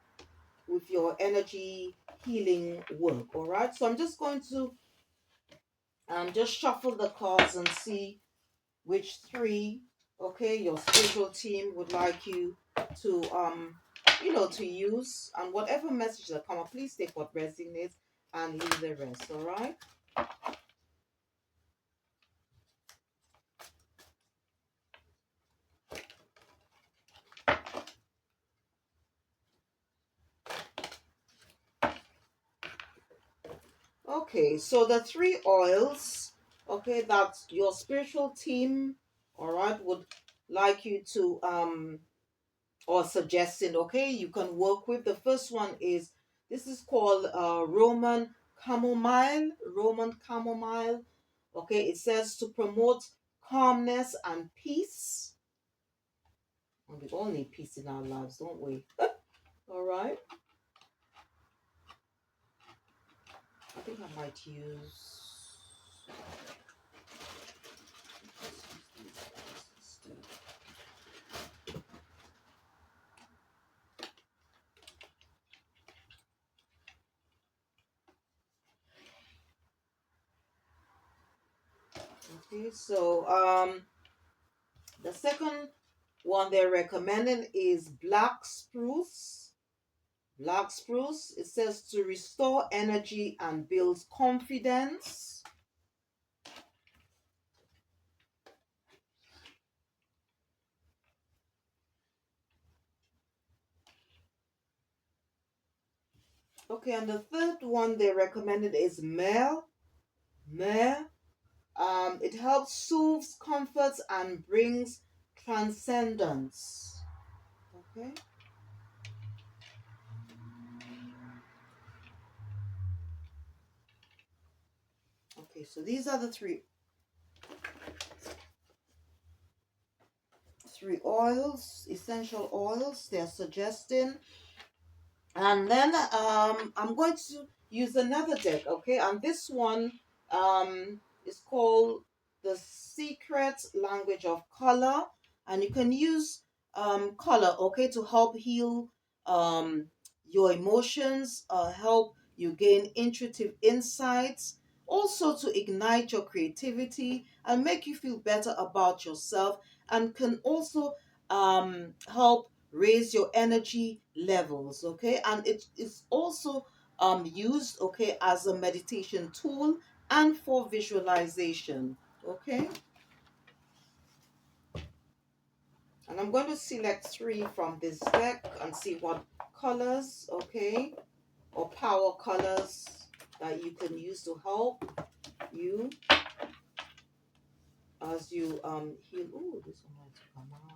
with your energy healing work, all right. So I'm just going to just shuffle the cards and see which three, okay, your spiritual team would like you to to use, and whatever message that come up, please take what resonates and leave the rest. All right. Okay, so the three oils, okay, that your spiritual team, all right, would like you to or suggesting, okay, you can work with. The first one is, this is called Roman chamomile. Okay, it says to promote calmness and peace. And we all need peace in our lives, don't we? All right. I think I might use. Okay, so the second one they're recommending is black spruce. Black spruce, it says to restore energy and build confidence. Okay, and the third one they recommended is myrrh. Myrrh. It helps soothes, comforts, and brings transcendence. Okay. Okay, so these are the three oils, essential oils they're suggesting. And then I'm going to use another deck, okay? And this one is called the Secret Language of Color. And you can use color, okay, to help heal um, your emotions, help you gain intuitive insights, also to ignite your creativity and make you feel better about yourself, and can also help raise your energy levels, okay? And it is also used, okay, as a meditation tool and for visualization, okay? And I'm going to select three from this deck and see what colors, okay, or power colors that you can use to help you as you heal. Oh, this one wants to come out.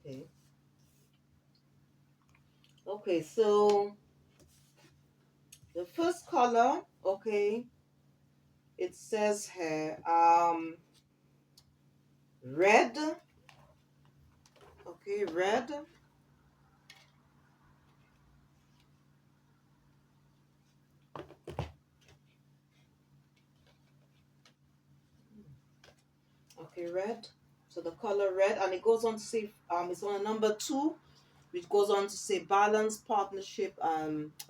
Okay. Okay, so the first color, okay, it says here red. Okay, red. Okay, red. So the color red, and it goes on to say it's on a number 2, which goes on to say balance, partnership,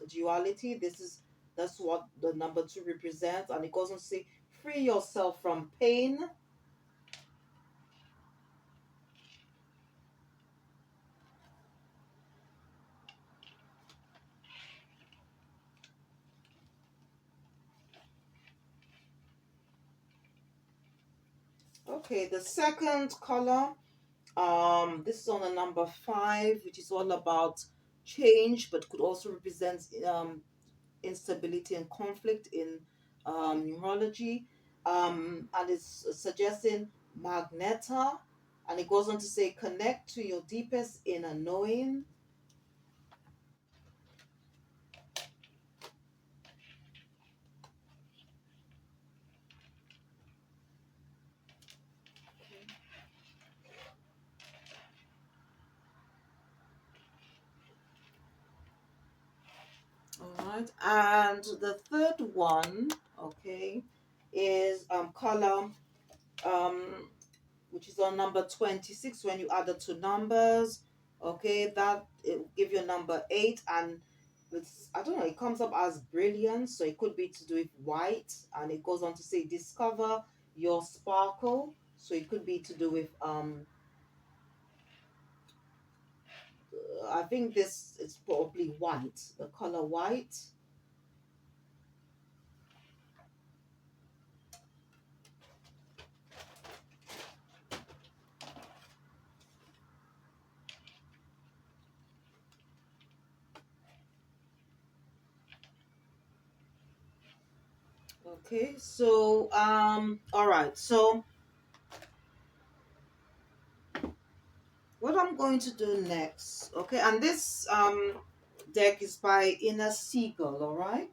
duality. That's what the number 2 represents, and it goes on to say free yourself from pain. Okay, the second color, this is on a number 5, which is all about change, but could also represent instability and conflict in numerology. And it's suggesting Magneta, and it goes on to say connect to your deepest inner knowing. All right, and the third one, okay, is color which is on number 26. When you add the two numbers, okay, that it will give you number 8, and it's, I don't know, it comes up as brilliance, so it could be to do with white, and it goes on to say discover your sparkle, so it could be to do with I think this is probably white, the color white. Okay, so all right, so what I'm going to do next, okay, and this deck is by Inner Seagull, all right.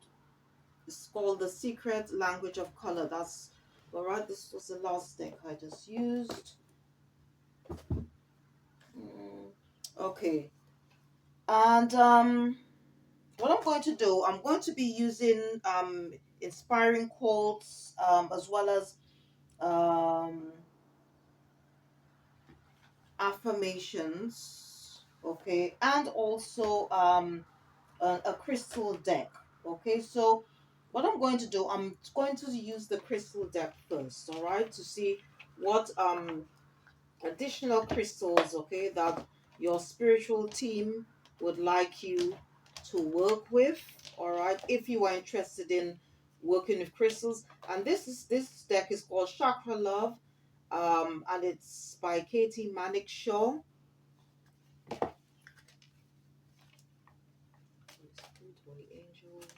It's called the Secret Language of Color. That's all right. This was the last deck I just used. Okay, and what I'm going to do, I'm going to be using inspiring quotes as well as um affirmations. okay, and also a crystal deck. Okay, so what I'm going to do, I'm going to use the crystal deck first, all right, to see what additional crystals, okay, that your spiritual team would like you to work with, all right, if you are interested in working with crystals. And this deck is called Chakra Love, and it's by Katie Manick Shaw. Holy angels.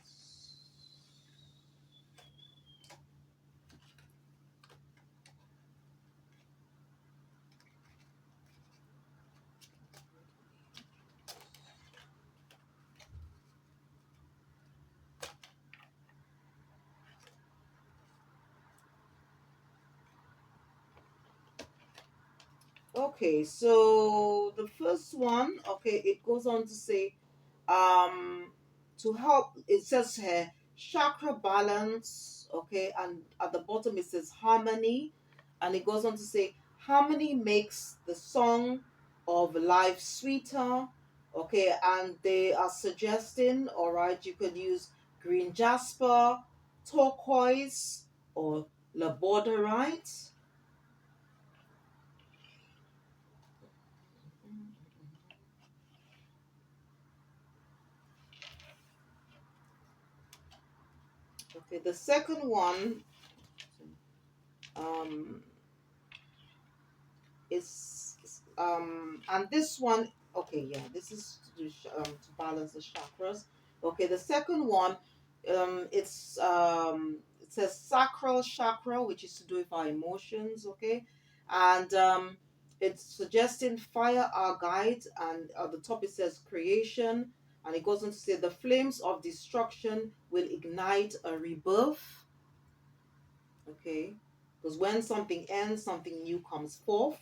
Okay, so the first one, okay, it goes on to say, um, to help, it says here, chakra balance, okay, and at the bottom it says harmony, and it goes on to say, harmony makes the song of life sweeter, okay, and they are suggesting, all right, you could use green jasper, turquoise, or labradorite. Okay, the second one, um, and this one, okay, yeah, this is to balance the chakras. Okay, the second one, it says sacral chakra, which is to do with our emotions. Okay, and it's suggesting fire our guide, and at the top it says creation, and it goes on to say the flames of destruction will ignite a rebirth. Okay, because when something ends, something new comes forth.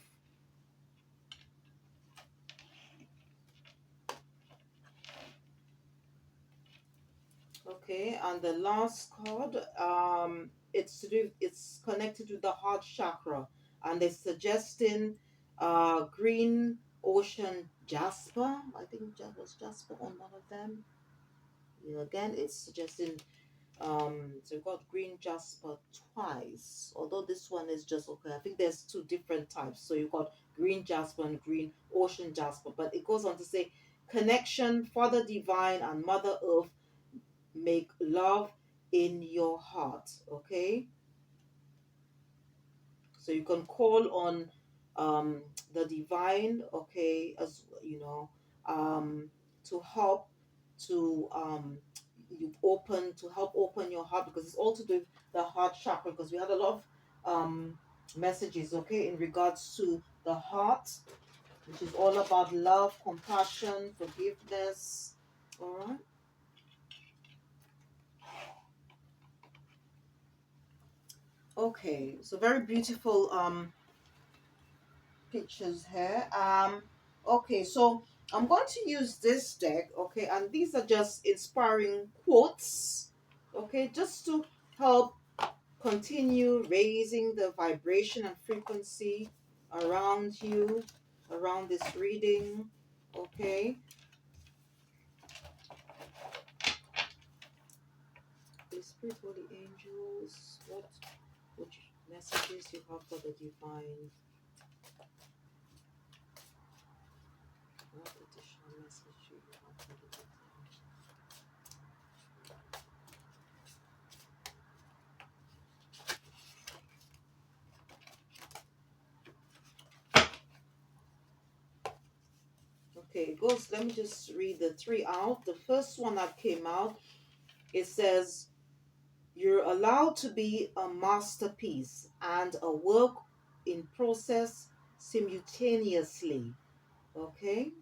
Okay, and the last card, it's connected to the heart chakra, and they're suggesting green ocean jasper. I think that was jasper on one of them. Yeah, again, it's suggesting so we've got green jasper twice. Although this one is just okay. I think there's two different types. So you've got green jasper and green ocean jasper, but it goes on to say connection, Father Divine and Mother Earth make love in your heart. Okay, so you can call on um the divine, okay, as you know, to help to you open to help open your heart, because it's all to do with the heart chakra, because we had a lot of messages, okay, in regards to the heart, which is all about love, compassion, forgiveness. All right. Okay, so very beautiful pictures here. Okay, so I'm going to use this deck, okay, and these are just inspiring quotes, okay, just to help continue raising the vibration and frequency around you, around this reading, okay. The spirit or the angels, what messages you have for the divine? What additional message you have for the divine? Okay, it goes, let me just read the three out. The first one that came out, it says, you're allowed to be a masterpiece and a work in process simultaneously. Okay,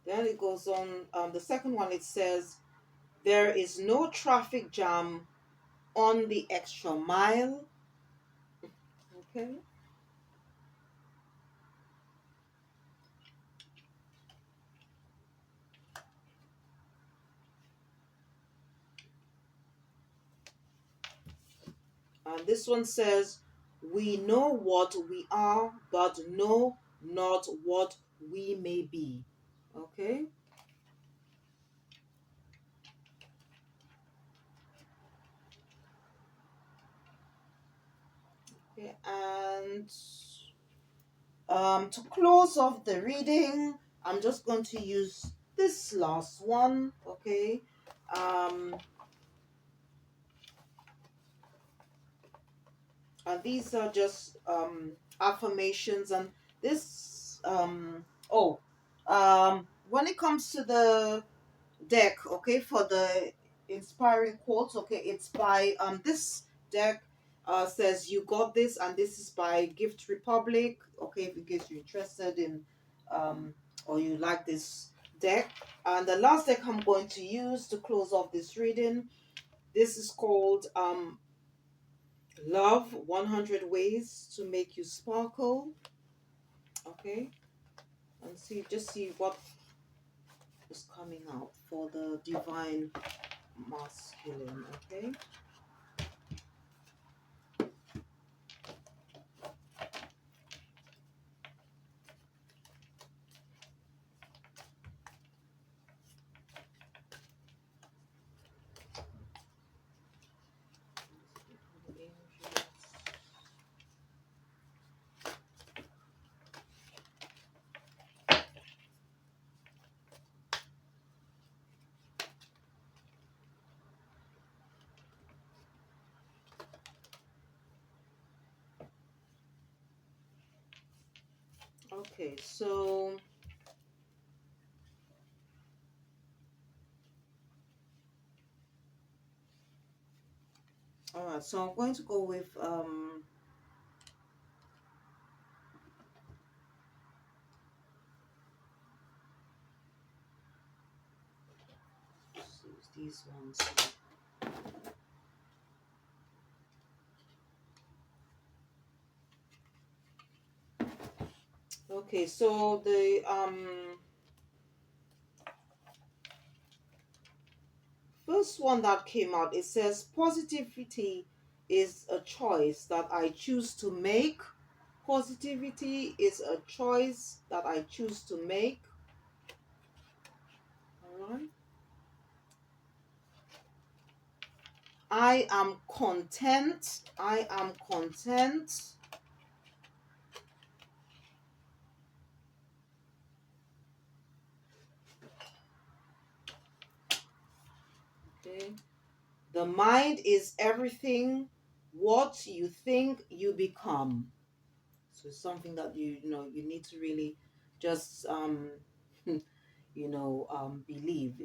then it goes on. The second one, it says, there is no traffic jam on the extra mile. Okay, And this one says, we know what we are, but know not what we may be. Okay? Okay, and to close off the reading, I'm just going to use this last one. Okay? Um, and these are just affirmations. And this, when it comes to the deck, okay, for the inspiring quotes, okay, it's by this deck says you got this, and this is by Gift Republic, okay, if in case you're interested in um or you like this deck. And the last deck I'm going to use to close off this reading, this is called Love 100 Ways to Make You Sparkle. Okay, and see what is coming out for the divine masculine. Okay. Okay, so all right, so I'm going to go with these ones. Okay, so the first one that came out, it says positivity is a choice that I choose to make. Positivity is a choice that I choose to make. All right. I am content. I am content. Okay. The mind is everything. What you think, you become. So it's something that you need to really just believe,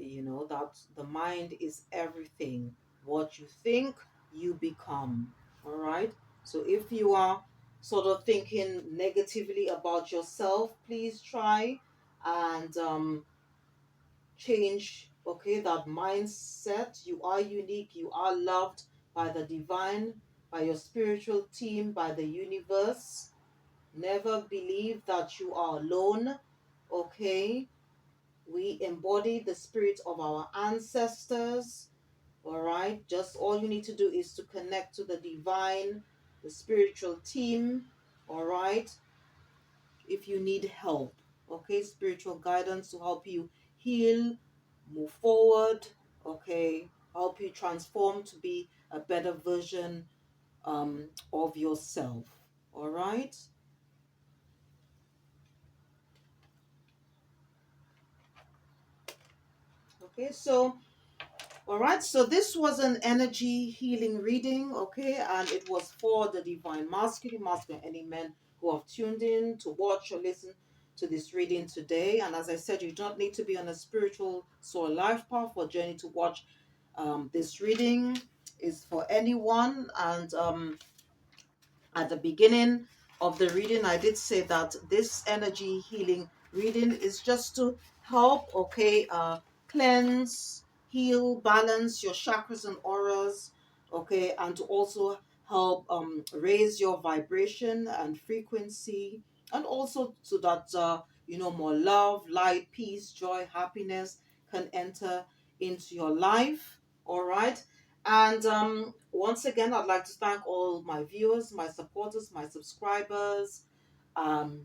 that the mind is everything. What you think, you become. All right. So if you are sort of thinking negatively about yourself, please try and change, okay, that mindset. You are unique, you are loved by the divine, by your spiritual team, by the universe. Never believe that you are alone, okay? We embody the spirit of our ancestors, all right? Just all you need to do is to connect to the divine, the spiritual team, all right? If you need help, okay? Spiritual guidance to help you heal, move forward, okay? Help you transform to be a better version of yourself, all right? Okay, so all right, so this was an energy healing reading, okay, and it was for the divine masculine, any men who have tuned in to watch or listen to this reading today. And as I said, you don't need to be on a spiritual soul life path or journey to watch this reading. Is for anyone. And at the beginning of the reading, I did say that this energy healing reading is just to help, okay, cleanse, heal, balance your chakras and auras, okay, and to also help raise your vibration and frequency, and also so that more love, light, peace, joy, happiness can enter into your life. All right. And once again, I'd like to thank all my viewers, my supporters, my subscribers, um,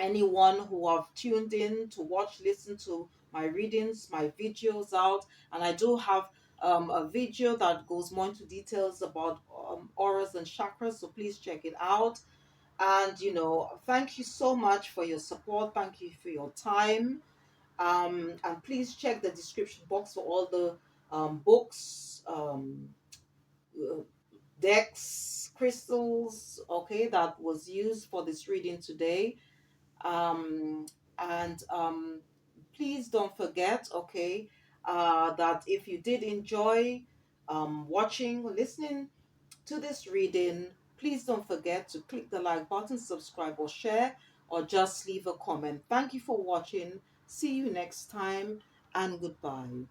anyone who have tuned in to watch, listen to my readings, my videos out. And I do have a video that goes more into details about auras and chakras, so please check it out. And thank you so much for your support. Thank you for your time. And please check the description box for all the books, uh, decks, crystals, okay, that was used for this reading today. um, and please don't forget, okay, that if you did enjoy watching, listening to this reading, please don't forget to click the like button, subscribe, or share, or just leave a comment. Thank you for watching. See you next time, and goodbye.